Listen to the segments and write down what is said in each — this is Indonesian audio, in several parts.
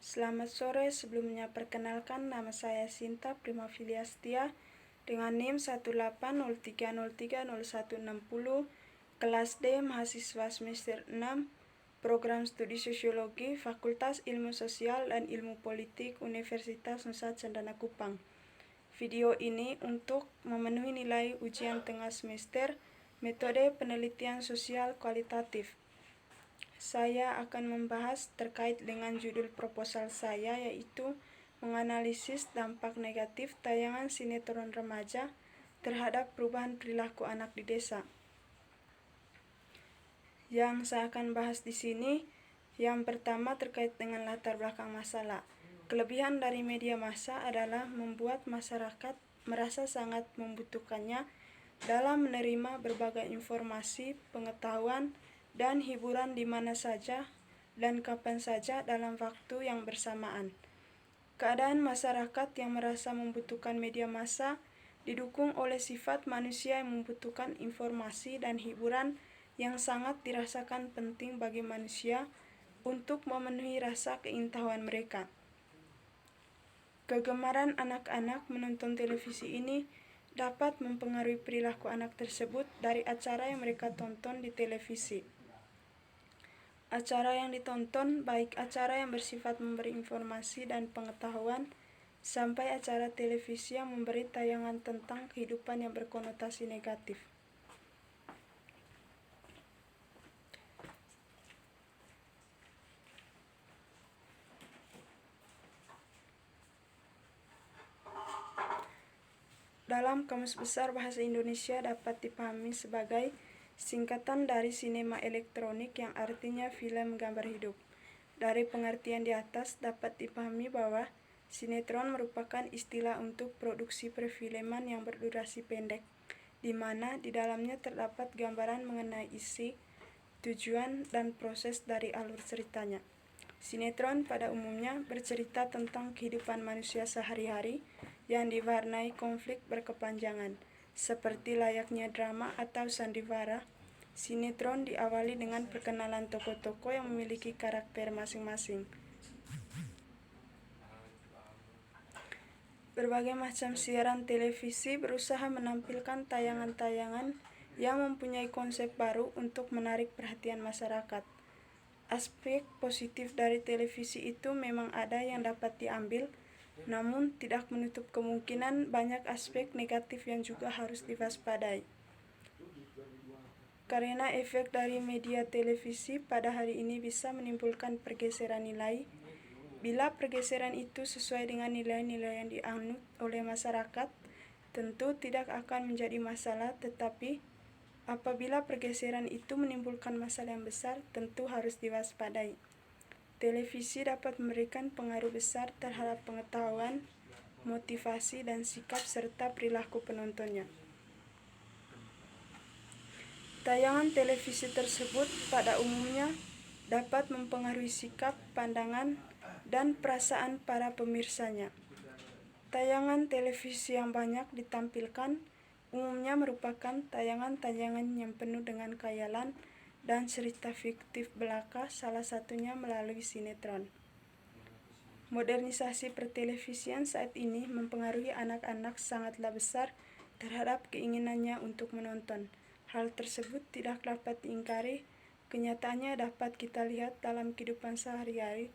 Selamat sore, sebelumnya perkenalkan nama saya Sinta Primafilia Setia dengan NIM 18030300160, kelas D, mahasiswa semester 6, program studi sosiologi, Fakultas Ilmu Sosial dan Ilmu Politik Universitas Nusa Cendana Kupang. Video ini untuk memenuhi nilai ujian tengah semester, metode penelitian sosial kualitatif. Saya akan membahas terkait dengan judul proposal saya, yaitu menganalisis dampak negatif tayangan sinetron remaja terhadap perubahan perilaku anak di desa. Yang saya akan bahas di sini, yang pertama terkait dengan latar belakang masalah. Kelebihan dari media massa adalah membuat masyarakat merasa sangat membutuhkannya dalam menerima berbagai informasi, pengetahuan, dan hiburan di mana saja dan kapan saja dalam waktu yang bersamaan. Keadaan masyarakat yang merasa membutuhkan media massa didukung oleh sifat manusia yang membutuhkan informasi dan hiburan yang sangat dirasakan penting bagi manusia untuk memenuhi rasa keingintahuan mereka. Kegemaran anak-anak menonton televisi ini dapat mempengaruhi perilaku anak tersebut dari acara yang mereka tonton di televisi. Acara yang ditonton, baik acara yang bersifat memberi informasi dan pengetahuan, sampai acara televisi yang memberi tayangan tentang kehidupan yang berkonotasi negatif. Dalam Kamus Besar Bahasa Indonesia dapat dipahami sebagai singkatan dari sinema elektronik yang artinya film gambar hidup. Dari pengertian di atas dapat dipahami bahwa sinetron merupakan istilah untuk produksi perfilman yang berdurasi pendek, di mana di dalamnya terdapat gambaran mengenai isi, tujuan, dan proses dari alur ceritanya. Sinetron pada umumnya bercerita tentang kehidupan manusia sehari-hari yang diwarnai konflik berkepanjangan. Seperti layaknya drama atau sandiwara, sinetron diawali dengan perkenalan tokoh-tokoh yang memiliki karakter masing-masing. Berbagai macam siaran televisi berusaha menampilkan tayangan-tayangan yang mempunyai konsep baru untuk menarik perhatian masyarakat. Aspek positif dari televisi itu memang ada yang dapat diambil, namun tidak menutup kemungkinan banyak aspek negatif yang juga harus diwaspadai. Karena efek dari media televisi pada hari ini bisa menimbulkan pergeseran nilai. Bila pergeseran itu sesuai dengan nilai-nilai yang dianut oleh masyarakat, tentu tidak akan menjadi masalah, tetapi apabila pergeseran itu menimbulkan masalah yang besar, tentu harus diwaspadai. Televisi dapat memberikan pengaruh besar terhadap pengetahuan, motivasi, dan sikap serta perilaku penontonnya. Tayangan televisi tersebut pada umumnya dapat mempengaruhi sikap, pandangan, dan perasaan para pemirsanya. Tayangan televisi yang banyak ditampilkan umumnya merupakan tayangan-tayangan yang penuh dengan khayalan dan cerita fiktif belaka, salah satunya melalui sinetron. Modernisasi pertelevisian saat ini mempengaruhi anak-anak sangatlah besar terhadap keinginannya untuk menonton. Hal tersebut tidak dapat diingkari, kenyataannya dapat kita lihat dalam kehidupan sehari-hari,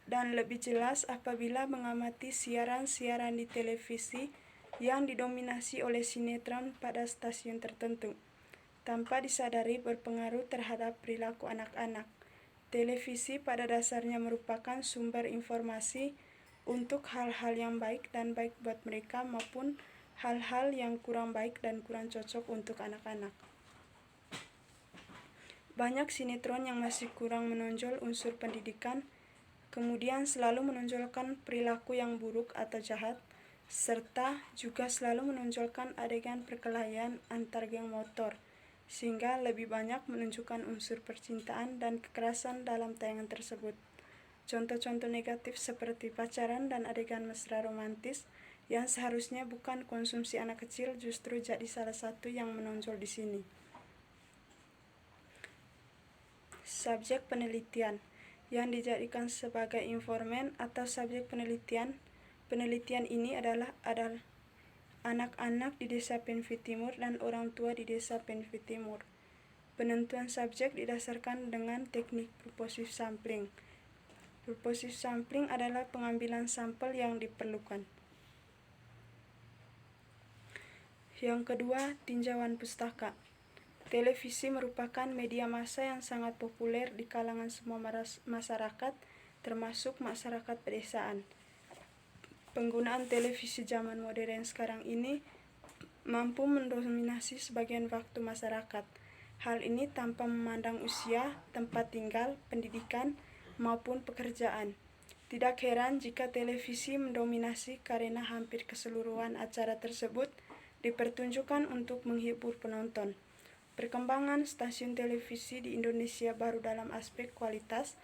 dan lebih jelas apabila mengamati siaran-siaran di televisi yang didominasi oleh sinetron pada stasiun tertentu, tanpa disadari berpengaruh terhadap perilaku anak-anak. Televisi pada dasarnya merupakan sumber informasi untuk hal-hal yang baik dan baik buat mereka maupun hal-hal yang kurang baik dan kurang cocok untuk anak-anak. Banyak sinetron yang masih kurang menonjol unsur pendidikan, kemudian selalu menonjolkan perilaku yang buruk atau jahat, serta juga selalu menonjolkan adegan perkelahian antar geng motor, sehingga lebih banyak menunjukkan unsur percintaan dan kekerasan dalam tayangan tersebut. Contoh-contoh negatif seperti pacaran dan adegan mesra romantis yang seharusnya bukan konsumsi anak kecil justru jadi salah satu yang menonjol di sini. Subjek penelitian. yang dijadikan sebagai informan atau subjek penelitian. Penelitian ini adalah anak-anak di Desa Penfi Timur dan orang tua di Desa Penfi Timur. Penentuan subjek didasarkan dengan teknik purposive sampling. Purposive sampling adalah pengambilan sampel yang diperlukan. Yang kedua, tinjauan pustaka. Televisi merupakan media massa yang sangat populer di kalangan semua masyarakat, termasuk masyarakat pedesaan. Penggunaan televisi zaman modern sekarang ini mampu mendominasi sebagian waktu masyarakat. Hal ini tanpa memandang usia, tempat tinggal, pendidikan, maupun pekerjaan. Tidak heran jika televisi mendominasi karena hampir keseluruhan acara tersebut dipertunjukkan untuk menghibur penonton. Perkembangan stasiun televisi di Indonesia baru dalam aspek kualitas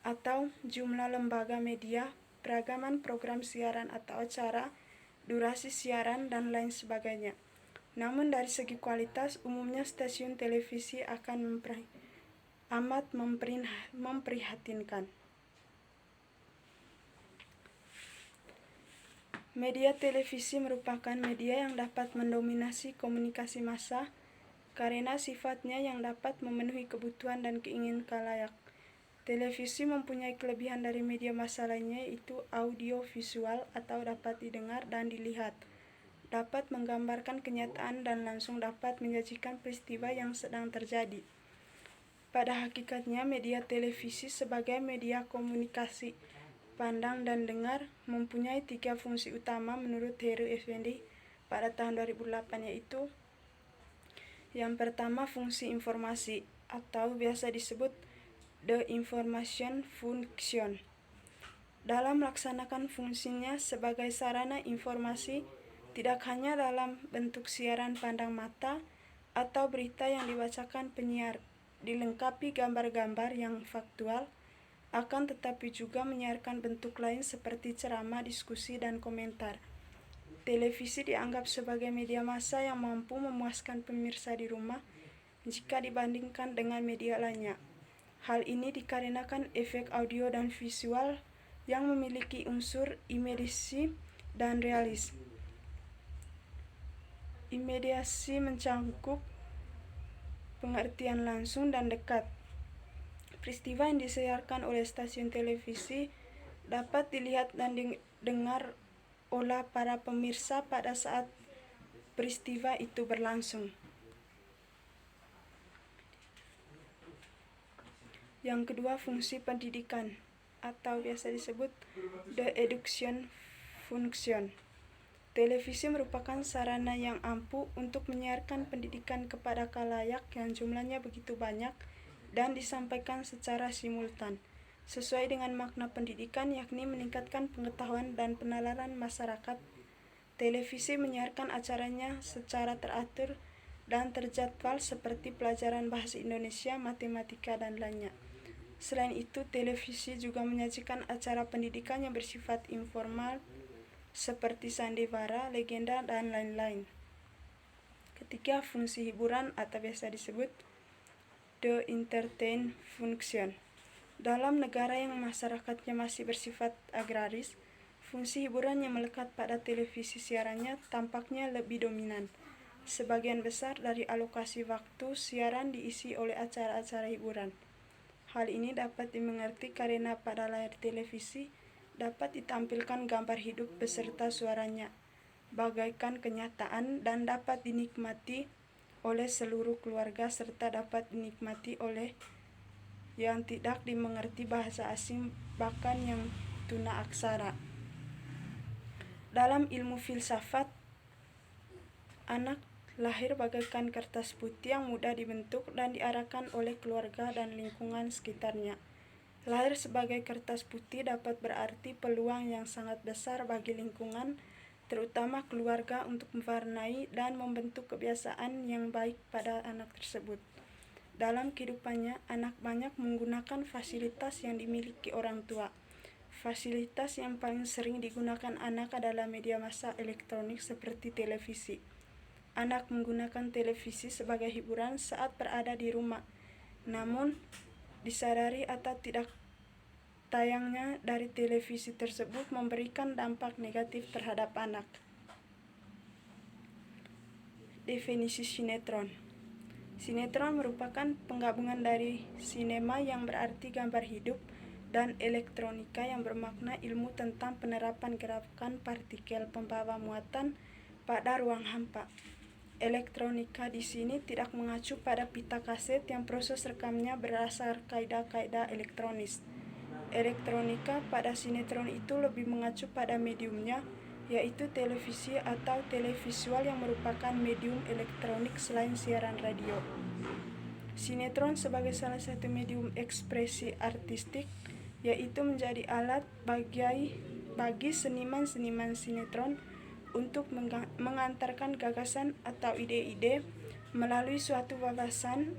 atau jumlah lembaga media, peragaman program siaran atau acara, durasi siaran, dan lain sebagainya. Namun dari segi kualitas, umumnya stasiun televisi akan amat memprihatinkan. Media televisi merupakan media yang dapat mendominasi komunikasi massa karena sifatnya yang dapat memenuhi kebutuhan dan keinginan khalayak. Televisi mempunyai kelebihan dari media massa lainnya, yaitu audio visual atau dapat didengar dan dilihat, dapat menggambarkan kenyataan dan langsung dapat menyajikan peristiwa yang sedang terjadi. Pada hakikatnya, media televisi sebagai media komunikasi pandang dan dengar mempunyai 3 fungsi utama menurut Heru Effendi pada tahun 2008, yaitu yang pertama, fungsi informasi atau biasa disebut the information function. Dalam melaksanakan fungsinya sebagai sarana informasi, tidak hanya dalam bentuk siaran pandang mata atau berita yang dibacakan penyiar, dilengkapi gambar-gambar yang faktual, akan tetapi juga menyiarkan bentuk lain seperti ceramah, diskusi, dan komentar. Televisi dianggap sebagai media massa yang mampu memuaskan pemirsa di rumah jika dibandingkan dengan media lainnya. Hal ini dikarenakan efek audio dan visual yang memiliki unsur imediasi dan realis. Imediasi mencangkup pengertian langsung dan dekat. Peristiwa yang disiarkan oleh stasiun televisi dapat dilihat dan didengar oleh para pemirsa pada saat peristiwa itu berlangsung. Yang kedua, fungsi pendidikan atau biasa disebut the education function. Televisi merupakan sarana yang ampuh untuk menyiarkan pendidikan kepada khalayak yang jumlahnya begitu banyak dan disampaikan secara simultan, sesuai dengan makna pendidikan, yakni meningkatkan pengetahuan dan penalaran masyarakat. Televisi menyiarkan acaranya secara teratur dan terjadwal seperti pelajaran bahasa Indonesia, matematika, dan lainnya. Selain itu, televisi juga menyajikan acara pendidikan yang bersifat informal seperti sandiwara, legenda, dan lain-lain. Ketiga, fungsi hiburan atau biasa disebut the entertain function. Dalam negara yang masyarakatnya masih bersifat agraris, fungsi hiburan yang melekat pada televisi siarannya tampaknya lebih dominan. Sebagian besar dari alokasi waktu siaran diisi oleh acara-acara hiburan. Hal ini dapat dimengerti karena pada layar televisi dapat ditampilkan gambar hidup beserta suaranya, bagaikan kenyataan, dan dapat dinikmati oleh seluruh keluarga serta dapat dinikmati oleh yang tidak dimengerti bahasa asing bahkan yang tuna aksara. Dalam ilmu filsafat, anak lahir bagaikan kertas putih yang mudah dibentuk dan diarahkan oleh keluarga dan lingkungan sekitarnya. Lahir sebagai kertas putih dapat berarti peluang yang sangat besar bagi lingkungan, terutama keluarga, untuk mewarnai dan membentuk kebiasaan yang baik pada anak tersebut. Dalam kehidupannya, anak banyak menggunakan fasilitas yang dimiliki orang tua. Fasilitas yang paling sering digunakan anak adalah media massa elektronik seperti televisi. Anak menggunakan televisi sebagai hiburan saat berada di rumah. Namun, disadari atau tidak, tayangnya dari televisi tersebut memberikan dampak negatif terhadap anak. Definisi sinetron. Sinetron merupakan penggabungan dari sinema yang berarti gambar hidup dan elektronika yang bermakna ilmu tentang penerapan gerakan partikel pembawa muatan pada ruang hampa. Elektronika di sini tidak mengacu pada pita kaset yang proses rekamnya berdasar kaidah-kaidah elektronis. Elektronika pada sinetron itu lebih mengacu pada mediumnya, yaitu televisi atau televisual yang merupakan medium elektronik selain siaran radio. Sinetron sebagai salah satu medium ekspresi artistik, yaitu menjadi alat bagi seniman-seniman sinetron untuk mengantarkan gagasan atau ide-ide melalui suatu wawasan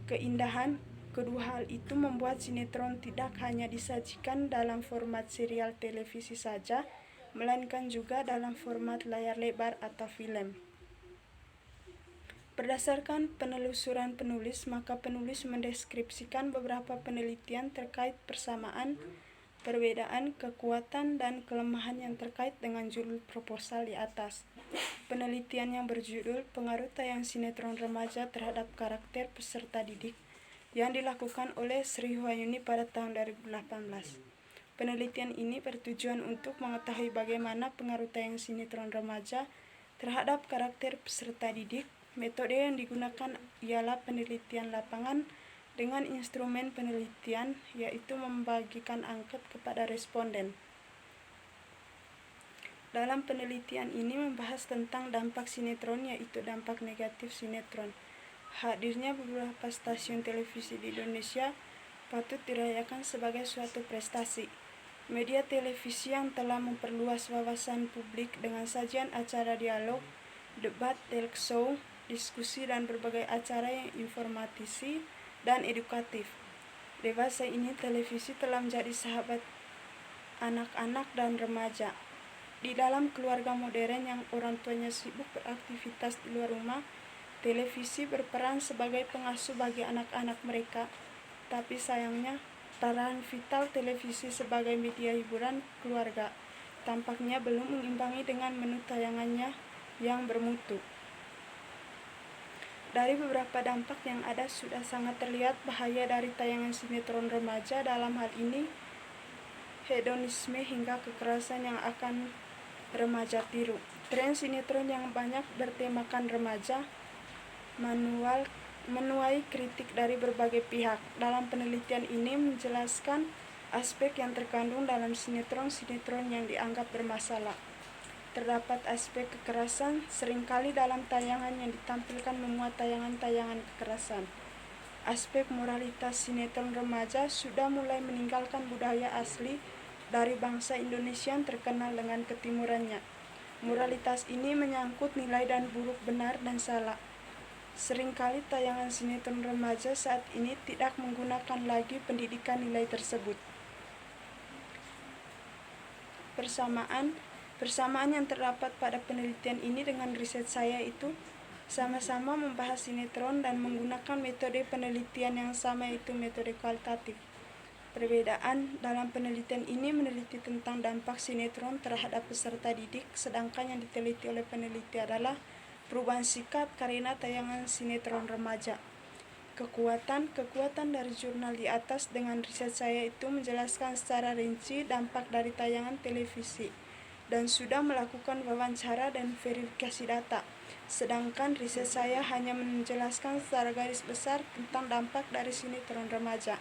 keindahan. Kedua hal itu membuat sinetron tidak hanya disajikan dalam format serial televisi saja, melainkan juga dalam format layar lebar atau film. Berdasarkan penelusuran penulis, maka penulis mendeskripsikan beberapa penelitian terkait persamaan, perbedaan, kekuatan, dan kelemahan yang terkait dengan judul proposal di atas. Penelitian yang berjudul Pengaruh Tayang Sinetron Remaja Terhadap Karakter Peserta Didik yang dilakukan oleh Sri Wahyuni pada tahun 2018. Penelitian ini bertujuan untuk mengetahui bagaimana pengaruh tayang sinetron remaja terhadap karakter peserta didik. Metode yang digunakan ialah penelitian lapangan dengan instrumen penelitian, yaitu membagikan angket kepada responden. Dalam penelitian ini membahas tentang dampak sinetron, yaitu dampak negatif sinetron. Hadirnya beberapa stasiun televisi di Indonesia patut dirayakan sebagai suatu prestasi. Media televisi yang telah memperluas wawasan publik dengan sajian acara dialog, debat, talk show, diskusi, dan berbagai acara yang informatif dan edukatif. Dewasa ini televisi telah menjadi sahabat anak-anak dan remaja. Di dalam keluarga modern yang orang tuanya sibuk beraktivitas di luar rumah, televisi berperan sebagai pengasuh bagi anak-anak mereka. Tapi sayangnya, peran vital televisi sebagai media hiburan keluarga tampaknya belum mengimbangi dengan menu tayangannya yang bermutu. Dari beberapa dampak yang ada, sudah sangat terlihat bahaya dari tayangan sinetron remaja, dalam hal ini hedonisme hingga kekerasan yang akan remaja tiru. Tren sinetron yang banyak bertemakan remaja menuai kritik dari berbagai pihak. Dalam penelitian ini menjelaskan aspek yang terkandung dalam sinetron-sinetron yang dianggap bermasalah. Terdapat aspek kekerasan, seringkali dalam tayangan yang ditampilkan memuat tayangan-tayangan kekerasan. Aspek moralitas sinetron remaja sudah mulai meninggalkan budaya asli dari bangsa Indonesia yang terkenal dengan ketimurannya. Moralitas ini menyangkut nilai dan buruk, benar dan salah. Seringkali tayangan sinetron remaja saat ini tidak menggunakan lagi pendidikan nilai tersebut. Persamaan yang terdapat pada penelitian ini dengan riset saya itu sama-sama membahas sinetron dan menggunakan metode penelitian yang sama, yaitu metode kualitatif. Perbedaan dalam penelitian ini meneliti tentang dampak sinetron terhadap peserta didik, sedangkan yang diteliti oleh peneliti adalah perubahan sikap karena tayangan sinetron remaja. Kekuatan dari jurnal di atas dengan riset saya itu menjelaskan secara rinci dampak dari tayangan televisi dan sudah melakukan wawancara dan verifikasi data. Sedangkan riset saya hanya menjelaskan secara garis besar tentang dampak dari sinetron remaja.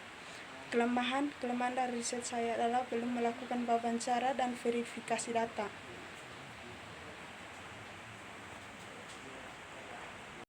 Kelemahan dari riset saya adalah belum melakukan wawancara dan verifikasi data.